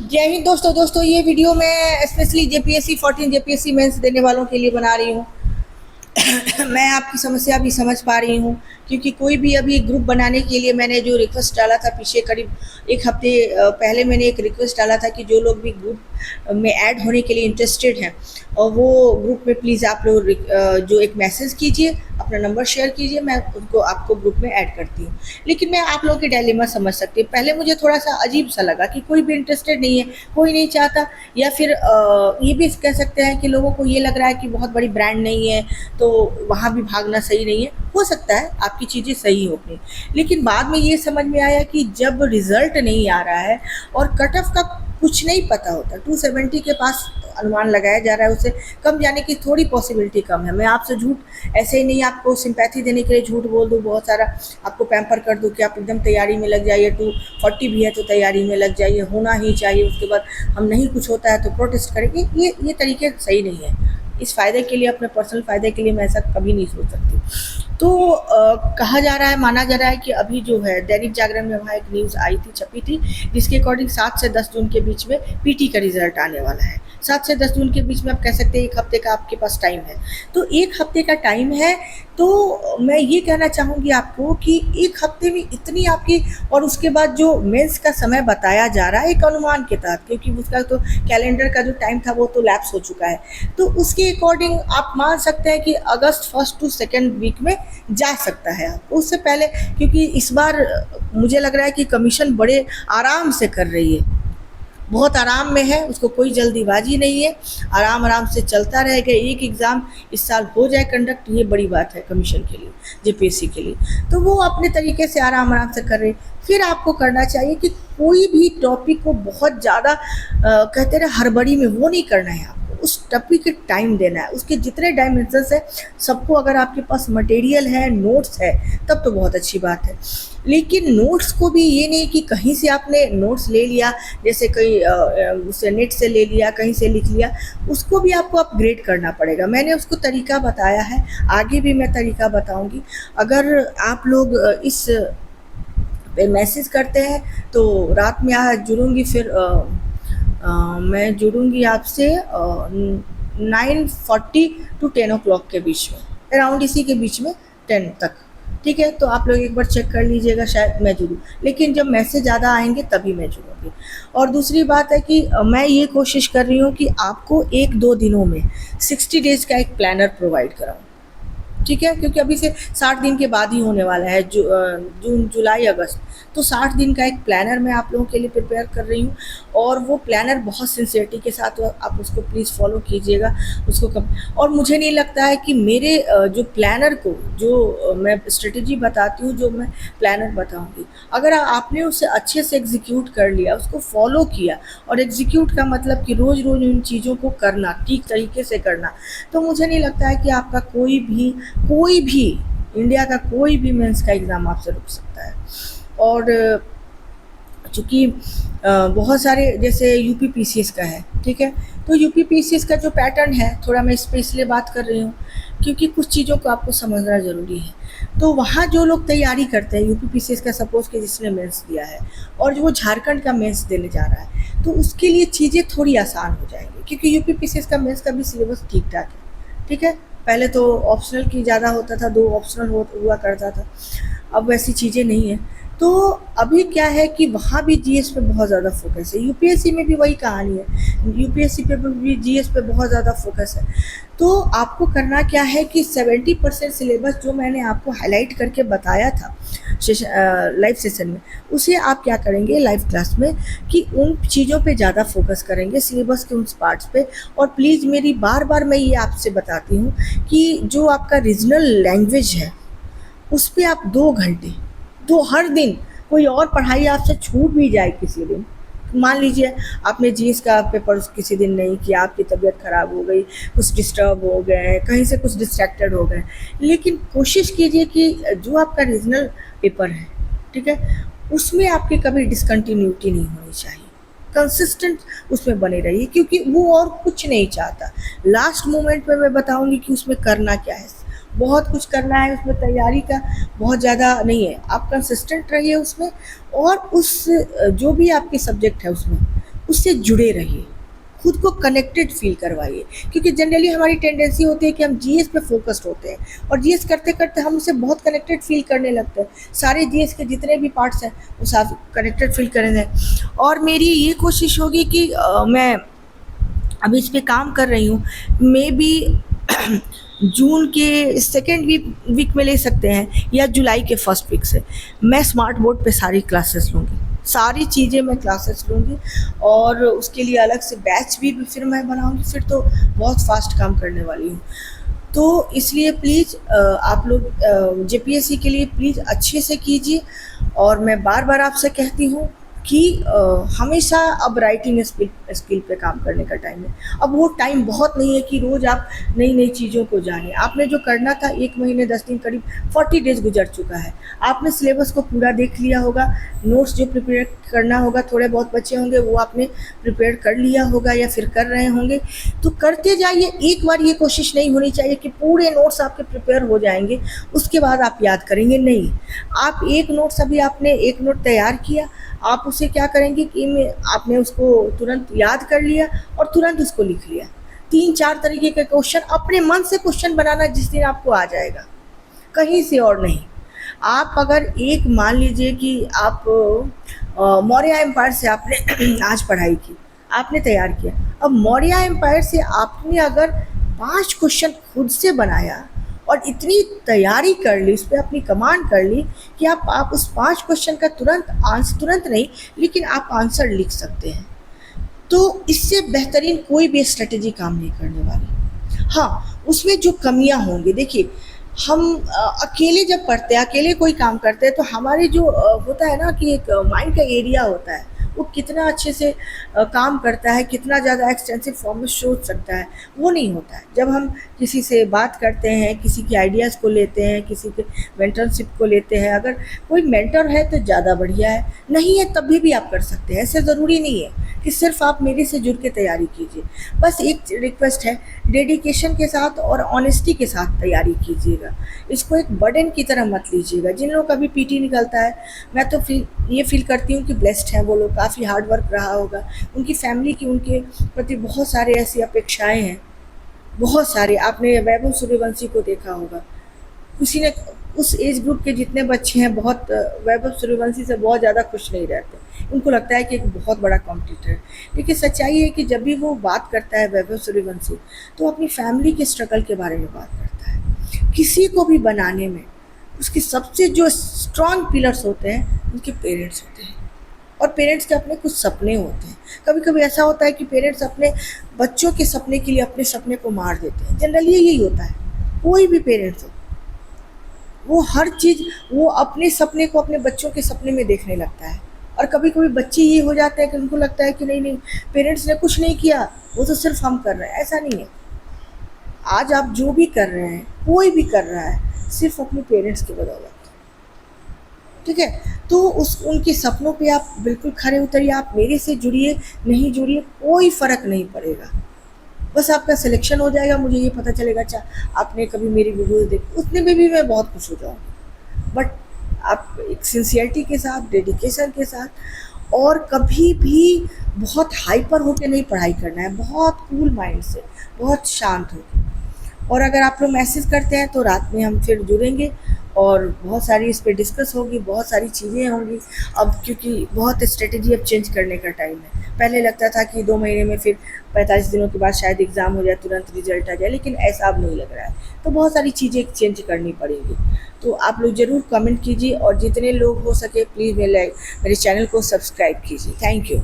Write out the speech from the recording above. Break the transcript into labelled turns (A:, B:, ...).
A: जय हिंद दोस्तों ये वीडियो मैं स्पेशली जेपीएससी 14 जेपीएससी मेंस देने वालों के लिए बना रही हूँ। मैं आपकी समस्या भी समझ पा रही हूँ, क्योंकि कोई भी अभी ग्रुप बनाने के लिए मैंने जो रिक्वेस्ट डाला था पीछे करीब एक हफ्ते पहले मैंने एक रिक्वेस्ट डाला था कि जो लोग भी ग्रुप में ऐड होने के लिए इंटरेस्टेड हैं और वो ग्रुप में प्लीज़ आप लोग जो एक मैसेज कीजिए, अपना नंबर शेयर कीजिए, मैं उनको आपको ग्रुप में ऐड करती हूँ। लेकिन मैं आप लोगों के डायलेमा समझ सकती हूँ। पहले मुझे थोड़ा सा अजीब सा लगा कि कोई भी इंटरेस्टेड नहीं है, कोई नहीं चाहता, या फिर ये भी कह सकते हैं कि लोगों को ये लग रहा है कि बहुत बड़ी ब्रांड नहीं है तो वहाँ भी भागना सही नहीं है। हो सकता है आपकी चीज़ें सही होंगी, लेकिन बाद में ये समझ में आया कि जब रिजल्ट नहीं आ रहा है और कट ऑफ का कुछ नहीं पता होता, 270 के पास अनुमान लगाया जा रहा है, उससे कम जाने की थोड़ी पॉसिबिलिटी कम है। मैं आपसे झूठ ऐसे ही नहीं आपको सिंपैथी देने के लिए झूठ बोल दूँ, बहुत सारा आपको पैम्पर कर दूँ कि आप एकदम तैयारी में लग जाइए, 240 भी है तो तैयारी में लग जाइए, होना ही चाहिए, उसके बाद हम नहीं कुछ होता है तो प्रोटेस्ट करेंगे। ये तरीके सही नहीं है। इस फ़ायदे के लिए, अपने पर्सनल फ़ायदे के लिए मैं ऐसा कभी नहीं सोच सकती। तो कहा जा रहा है, माना जा रहा है कि अभी जो है दैनिक जागरण में वहाँ एक न्यूज़ आई थी, छपी थी, जिसके अकॉर्डिंग 7 से 10 जून के बीच में पीटी का रिजल्ट आने वाला है। 7 से 10 जून के बीच में आप कह सकते हैं 1 हफ्ते का आपके पास टाइम है। तो 1 हफ्ते का टाइम है, तो मैं ये कहना चाहूँगी आपको कि 1 हफ्ते में इतनी आपकी, और उसके बाद जो मेंस का समय बताया जा रहा है एक अनुमान के तहत, क्योंकि उसका तो कैलेंडर का जो टाइम था वो तो लैप्स हो चुका है, तो उसके अकॉर्डिंग आप मान सकते हैं कि अगस्त फर्स्ट टू सेकेंड वीक में जा सकता है आपको, उससे पहले, क्योंकि इस बार मुझे लग रहा है कि कमीशन बड़े आराम से कर रही है, बहुत आराम में है, उसको कोई जल्दीबाजी नहीं है, आराम आराम से चलता रहेगा। एक एग्ज़ाम इस साल हो जाए कंडक्ट, ये बड़ी बात है कमीशन के लिए, जेपीएससी के लिए। तो वो अपने तरीके से आराम आराम से कर रहे। फिर आपको करना चाहिए कि कोई भी टॉपिक को बहुत ज़्यादा कहते रहे हड़बड़ी में वो नहीं करना है, आपको उस टॉपिक के टाइम देना है, उसके जितने डायमेंशंस है सबको, अगर आपके पास मटेरियल है, नोट्स है, तब तो बहुत अच्छी बात है। लेकिन नोट्स को भी ये नहीं कि कहीं से आपने नोट्स ले लिया, जैसे कहीं उससे नेट से ले लिया, कहीं से लिख लिया, उसको भी आपको अपग्रेड करना पड़ेगा। मैंने उसको तरीका बताया है, आगे भी मैं तरीका बताऊंगी। अगर आप लोग इस पे मैसेज करते हैं तो रात में जुड़ूंगी, फिर मैं जुड़ूंगी आपसे 9:40 टू 10 o'clock के बीच में, अराउंड इसी के बीच में, 10 तक। ठीक है, तो आप लोग एक बार चेक कर लीजिएगा, शायद मैं जुड़ूँ, लेकिन जब मैसेज ज़्यादा आएंगे तभी मैं जुड़ूँगी। और दूसरी बात है कि मैं ये कोशिश कर रही हूँ कि आपको 1-2 दिनों में 60 डेज़ का एक प्लानर प्रोवाइड कराऊँ। ठीक है, क्योंकि अभी से 60 दिन के बाद ही होने वाला है, जून, जुलाई, अगस्त, तो 60 दिन का एक प्लानर मैं आप लोगों के लिए प्रिपेयर कर रही हूँ, और वो प्लानर बहुत सिंसियरिटी के साथ आप उसको प्लीज़ फॉलो कीजिएगा, उसको कम। और मुझे नहीं लगता है कि मेरे जो प्लानर को, जो मैं स्ट्रेटेजी बताती हूँ, जो मैं प्लानर बताऊँगी, अगर आपने उसे अच्छे से एग्जीक्यूट कर लिया, उसको फॉलो किया, और एग्जीक्यूट का मतलब कि रोज़ रोज़ उन चीज़ों को करना, ठीक तरीके से करना, तो मुझे नहीं लगता है कि आपका कोई भी इंडिया का कोई भी मेंस का एग्ज़ाम आपसे रुक सकता है। और चूँकि बहुत सारे, जैसे यूपी पीसीएस का है, ठीक है, तो यूपी पीसीएस का जो पैटर्न है, थोड़ा मैं इस पे इसलिए बात कर रही हूँ क्योंकि कुछ चीज़ों को आपको समझना ज़रूरी है। तो वहाँ जो लोग तैयारी करते हैं यूपी पीसीएस का, सपोज़ कि जिसने मेंस दिया है और जो वो झारखंड का मेंस देने जा रहा है, तो उसके लिए चीज़ें थोड़ी आसान हो जाएंगी, क्योंकि यूपी पीसीएस का मेंस का भी सिलेबस ठीक-ठाक है, ठीक है। पहले तो ऑप्शनल की ज़्यादा होता था, 2 ऑप्शनल हुआ करता था, अब वैसी चीज़ें नहीं हैं। तो अभी क्या है कि वहाँ भी जीएस पे बहुत ज़्यादा फोकस है, यूपीएससी में भी वही कहानी है, यूपीएससी पे भी जीएस पे बहुत ज़्यादा फोकस है। तो आपको करना क्या है कि 70% सिलेबस जो मैंने आपको हाईलाइट करके बताया था लाइव सेशन में, उसे आप क्या करेंगे लाइव क्लास में, कि उन चीज़ों पे ज़्यादा फोकस करेंगे, सिलेबस के उन पार्ट्स पे। और प्लीज़ मेरी बार बार मैं ये आपसे बताती हूँ कि जो आपका रीजनल लैंग्वेज है उस पर आप 2 घंटे, तो हर दिन कोई और पढ़ाई आपसे छूट भी जाए किसी दिन, मान लीजिए आपने जीएस का पेपर किसी दिन नहीं किया, आपकी तबीयत ख़राब हो गई, कुछ डिस्टर्ब हो गए, कहीं से कुछ डिस्ट्रैक्टेड हो गए, लेकिन कोशिश कीजिए कि जो आपका रीजनल पेपर है, ठीक है, उसमें आपकी कभी डिसकंटिन्यूटी नहीं होनी चाहिए, कंसिस्टेंट उसमें बने रहिए, क्योंकि वो और कुछ नहीं चाहता। लास्ट मोमेंट पे मैं बताऊंगी कि उसमें करना क्या है, बहुत कुछ करना है उसमें, तैयारी का बहुत ज़्यादा नहीं है, आप कंसिस्टेंट रहिए उसमें, और उस जो भी आपके सब्जेक्ट है उसमें उससे जुड़े रहिए, खुद को कनेक्टेड फील करवाइए, क्योंकि जनरली हमारी टेंडेंसी होती है कि हम जीएस पे फोकस्ड होते हैं और जीएस करते करते हम उससे बहुत कनेक्टेड फील करने लगते हैं। सारे जीएस के जितने भी पार्ट्स हैं वो सब कनेक्टेड फील करेंगे। और मेरी ये कोशिश होगी कि मैं अभी इस पे काम कर रही हूँ, मे बी जून के सेकेंड वीक में ले सकते हैं या जुलाई के फर्स्ट वीक से मैं स्मार्ट बोर्ड पे सारी क्लासेस लूँगी, सारी चीज़ें मैं क्लासेस लूँगी और उसके लिए अलग से बैच भी फिर मैं बनाऊँगी। फिर तो बहुत फास्ट काम करने वाली हूँ। तो इसलिए प्लीज़ आप लोग जेपीएससी के लिए प्लीज़ अच्छे से कीजिए। और मैं बार बार आपसे कहती हूँ कि हमेशा अब राइटिंग स्किल पे काम करने का टाइम है। अब वो टाइम बहुत नहीं है कि रोज़ आप नई नई चीज़ों को जानें। आपने जो करना था 1 महीने 10 दिन करीब 40 डेज़ गुजर चुका है। आपने सिलेबस को पूरा देख लिया होगा, नोट्स जो प्रिपेयर करना होगा थोड़े बहुत बचे होंगे वो आपने प्रिपेयर कर लिया होगा या फिर कर रहे होंगे। तो करते जाइए। एक बार ये कोशिश नहीं होनी चाहिए कि पूरे नोट्स आपके प्रिपेयर हो जाएंगे उसके बाद आप याद करेंगे, नहीं। आप एक नोट्स अभी आपने एक नोट तैयार किया, आप उसे क्या करेंगे कि आपने उसको तुरंत याद कर लिया और तुरंत उसको लिख लिया। 3-4 तरीके के क्वेश्चन अपने मन से क्वेश्चन बनाना जिस दिन आपको आ जाएगा, कहीं से और नहीं। आप अगर एक मान लीजिए कि आप मौर्य एम्पायर से आपने आज पढ़ाई की, आपने तैयार किया। अब मौर्य एम्पायर से आपने अगर 5 क्वेश्चन खुद से बनाया और इतनी तैयारी कर ली, उस पर अपनी कमांड कर ली कि आप उस 5 क्वेश्चन का तुरंत नहीं लेकिन आप आंसर लिख सकते हैं, तो इससे बेहतरीन कोई भी स्ट्रेटेजी काम नहीं करने वाली। हाँ, उसमें जो कमियां होंगी, देखिए हम अकेले जब पढ़ते हैं, अकेले कोई काम करते हैं तो हमारे जो होता है ना कि एक माइंड का एरिया होता है, वो कितना अच्छे से काम करता है, कितना ज़्यादा एक्सटेंसिव फॉर्म में सोच सकता है, वो नहीं होता है। जब हम किसी से बात करते हैं, किसी के आइडियाज़ को लेते हैं, किसी के मेंटरशिप को लेते हैं, अगर कोई मेंटर है तो ज़्यादा बढ़िया है, नहीं है तभी भी आप कर सकते हैं। ऐसे ज़रूरी नहीं है कि सिर्फ आप मेरे से जुड़ के तैयारी कीजिए। बस एक रिक्वेस्ट है, डेडिकेशन के साथ और ऑनेस्टी के साथ तैयारी कीजिएगा। इसको एक बर्डन की तरह मत लीजिएगा। जिन लोगों का भी पीटी निकलता है, मैं तो ये फील करती हूँ कि ब्लेस्ड हैं वो लोग, काफ़ी हार्ड वर्क रहा होगा उनकी फैमिली की, उनके प्रति बहुत सारे ऐसी अपेक्षाएं हैं, बहुत सारे। आपने वैभव सूर्यवंशी को देखा होगा, किसी ने उस एज ग्रुप के जितने बच्चे हैं बहुत वैभव सूर्यवंशी से बहुत ज़्यादा खुश नहीं रहते। उनको लगता है कि एक बहुत बड़ा कॉम्पिटिटर है। लेकिन सच्चाई है कि जब भी वो बात करता है वैभव सूर्यवंशी, तो अपनी फैमिली के स्ट्रगल के बारे में बात करता है। किसी को भी बनाने में उसके सबसे जो स्ट्रॉन्ग पिलर्स होते हैं उनके पेरेंट्स होते हैं, और पेरेंट्स के अपने कुछ सपने होते हैं। कभी कभी ऐसा होता है कि पेरेंट्स अपने बच्चों के सपने के लिए अपने सपने को मार देते हैं। जनरली यही होता है, कोई भी पेरेंट्स हो, वो हर चीज़ वो अपने सपने को अपने बच्चों के सपने में देखने लगता है। और कभी कभी बच्चे ये हो जाते हैं कि उनको लगता है कि नहीं पेरेंट्स ने कुछ नहीं किया, वो तो सिर्फ हम कर रहे हैं। ऐसा नहीं है। आज आप जो भी कर रहे हैं, कोई भी कर रहा है, सिर्फ अपने पेरेंट्स की बदौलत, ठीक है। तो उनके सपनों पे आप बिल्कुल खरे उतरिए। आप मेरे से जुड़िए, नहीं जुड़िए, कोई फ़र्क नहीं पड़ेगा। बस आपका सिलेक्शन हो जाएगा, मुझे ये पता चलेगा अच्छा आपने कभी मेरी वीडियोस देखी, उतने में भी मैं बहुत खुश हो जाऊँगी। बट आप एक सिंसियरिटी के साथ, डेडिकेशन के साथ, और कभी भी बहुत हाइपर होकर नहीं पढ़ाई करना है, बहुत कूल माइंड से, बहुत शांत होकर। और अगर आप लोग मैसेज करते हैं तो रात में हम फिर जुड़ेंगे और बहुत सारी इस पर डिस्कस होगी, बहुत सारी चीज़ें होंगी। अब क्योंकि बहुत स्ट्रेटजी अब चेंज करने का टाइम है। पहले लगता था कि 2 महीने में, फिर 45 दिनों के बाद शायद एग्ज़ाम हो जाए, तुरंत रिजल्ट आ जाए, लेकिन ऐसा अब नहीं लग रहा है। तो बहुत सारी चीज़ें चेंज करनी पड़ेंगी। तो आप लोग ज़रूर कमेंट कीजिए और जितने लोग हो सके प्लीज़ मेरे चैनल को सब्सक्राइब कीजिए। Thank you.